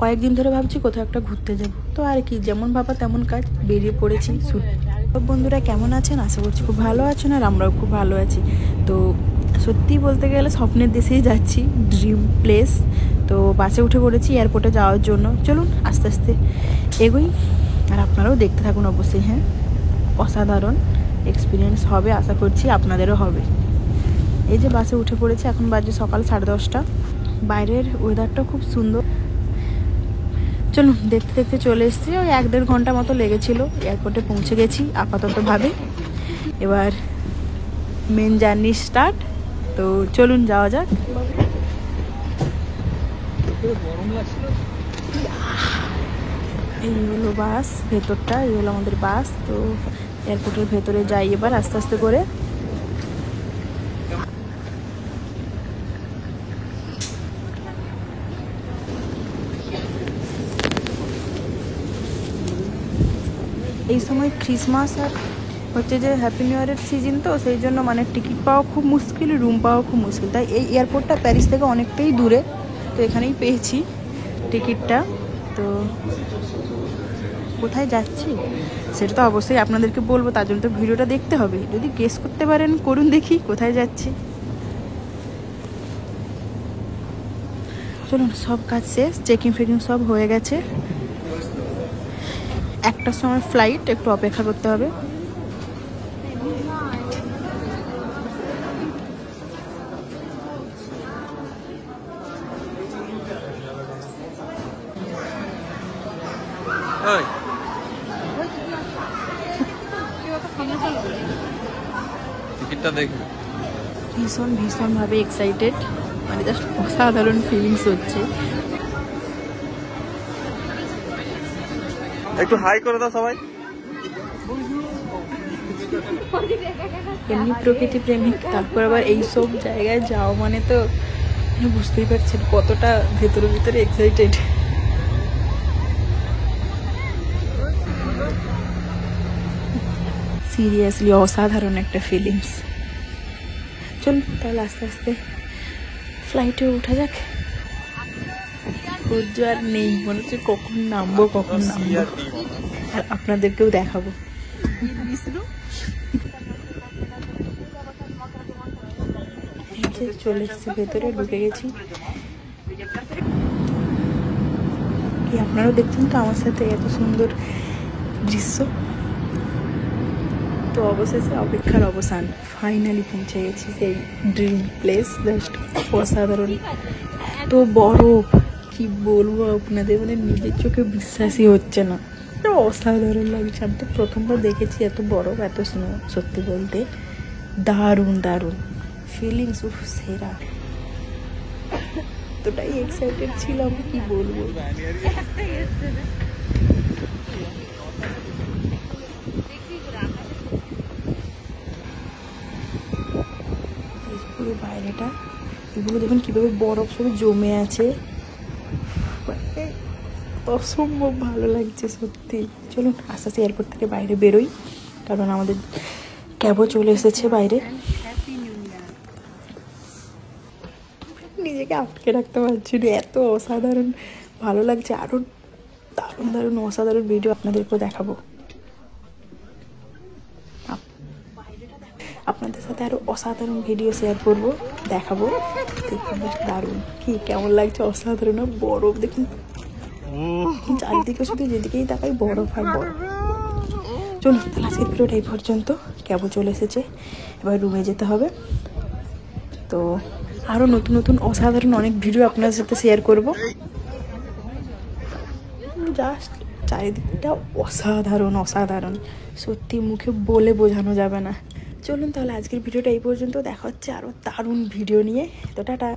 কয়েকদিন ধরে ভাবছি কোথাও একটা ঘুরতে যাব, তো আর কি, যেমন ভাবা তেমন কাজ, বেরিয়ে পড়েছি। সব বন্ধুরা কেমন আছেন? আশা করছি খুব ভালো আছেন, আর আমরাও খুব ভালো আছি। তো সত্যি বলতে গেলে স্বপ্নের দেশেই যাচ্ছি, ড্রিম প্লেস। তো বাসে উঠে পড়েছি এয়ারপোর্টে যাওয়ার জন্য। চলুন আস্তে আস্তে এগোই, আর আপনারাও দেখতে থাকুন অবশ্যই। হ্যাঁ, অসাধারণ এক্সপিরিয়েন্স হবে, আশা করছি আপনাদেরও হবে। এই যে বাসে উঠে পড়েছি, এখন বাজে সকাল 10:30। বাইরের ওয়েদারটা খুব সুন্দর। চলুন দেখতে দেখতে চলে এসেছি। ওই 1-1.5 ঘন্টা মতো লেগেছিল, এয়ারপোর্টে পৌঁছে গেছি আপাততভাবে। এবার মেন জার্নি স্টার্ট। তো চলুন যাওয়া যাক। এই হলো বাস, ভেতরটা এই হলো আমাদের বাস। তো এয়ারপোর্টের ভেতরে যাই এবার আস্তে আস্তে করে। এই সময় ক্রিসমাস আর হচ্ছে যে হ্যাপি নিউ ইয়ারের সিজন, তো সেই জন্য মানে টিকিট পাওয়া খুব মুশকিল, রুম পাওয়া খুব মুশকিল। তাই এই এয়ারপোর্টটা প্যারিস থেকে অনেকটাই দূরে, তো এখানেই পেয়েছি টিকিটটা। তো কোথায় যাচ্ছি সেটা তো অবশ্যই আপনাদেরকে বলবো, তার জন্য তো ভিডিওটা দেখতে হবে। যদি গেস করতে পারেন করুন, দেখি কোথায় যাচ্ছি। চলুন, সব কাজ শেষ, চেকিং ফেকিং সব হয়ে গেছে। 1টার সময় ফ্লাইট, একটু অপেক্ষা করতে হবে। ভীষণ ভীষণভাবে এক্সাইটেড, মানে জাস্ট অসাধারণ ফিলিংস হচ্ছে। একটু হাই করে দাও সবাই। এমনি প্রকৃতি প্রেমিক, তারপর আবার এইসব জায়গায় যাওয়া মানে তো বুঝতেই পারছেন কতটা ভেতরে ভেতরে এক্সাইটেড। সিরিয়াসলি অসাধারণ একটা ফিলিংস। চলুন তাহলে আস্তে আস্তে ফ্লাইটে উঠা যাক। ধৈর্য আর নেই, মনে হচ্ছে কখন নামবো কখন নামবো, আর আপনাদেরকেও দেখাবো। চলে এসেছি ভেতরে, ঢুকে গেছি। কি আপনারাও দেখছেন তো আমার সাথে এত সুন্দর দৃশ্য। তো অবশেষে অপেক্ষার অবসান, ফাইনালি পৌঁছে গেছি সেই ড্রিম প্লেস। জাস্ট অসাধারণ, এত বরফ কি বলবো আপনাদের, মানে নিজের চোখে বিশ্বাসই হচ্ছে না, অসাধারণ লাগছে। আমি তো প্রথমবার দেখেছি এত বরফ, এত স্নো। সত্যি বলতে দারুণ দারুণ ফিলিংস, সেরা। এতটাই এক্সাইটেড ছিলাম কি বলবো। পুরো বাইরেটা, এগুলো দেখুন কিভাবে বরফ সব জমে আছে, অসম্ভব ভালো লাগছে সত্যি। চলুন আস্তে আস্তে এয়ারপোর্ট থেকে বাইরে বেরোই, কারণ আমাদের ক্যাবও চলে এসেছে বাইরে। নিজেকে আটকে রাখতে পারছি না, এত অসাধারণ ভালো লাগছে। আরও দারুণ দারুণ অসাধারণ ভিডিও আপনাদেরকেও দেখাবো, আপনাদের সাথে আরও অসাধারণ ভিডিও শেয়ার করবো, দেখাবো। দেখুন দারুণ, কি কেমন লাগছে, অসাধারণ। বরফ দেখুন চারিদিকে, শুধু যেদিকেই তাকাই বরফ আর বরফ। চলুন তাহলে আজকের ভিডিওটা এই পর্যন্ত। ক্যাবও চলে এসেছে, এবার রুমে যেতে হবে। তো আরও নতুন নতুন অসাধারণ অনেক ভিডিও আপনাদের সাথে শেয়ার করব। জাস্ট চারিদিকটা অসাধারণ অসাধারণ, সত্যি মুখে বলে বোঝানো যাবে না। চলুন তাহলে আজকের ভিডিওটা এই পর্যন্ত, দেখা হচ্ছে আরও দারুণ ভিডিও নিয়ে। তো টাটা।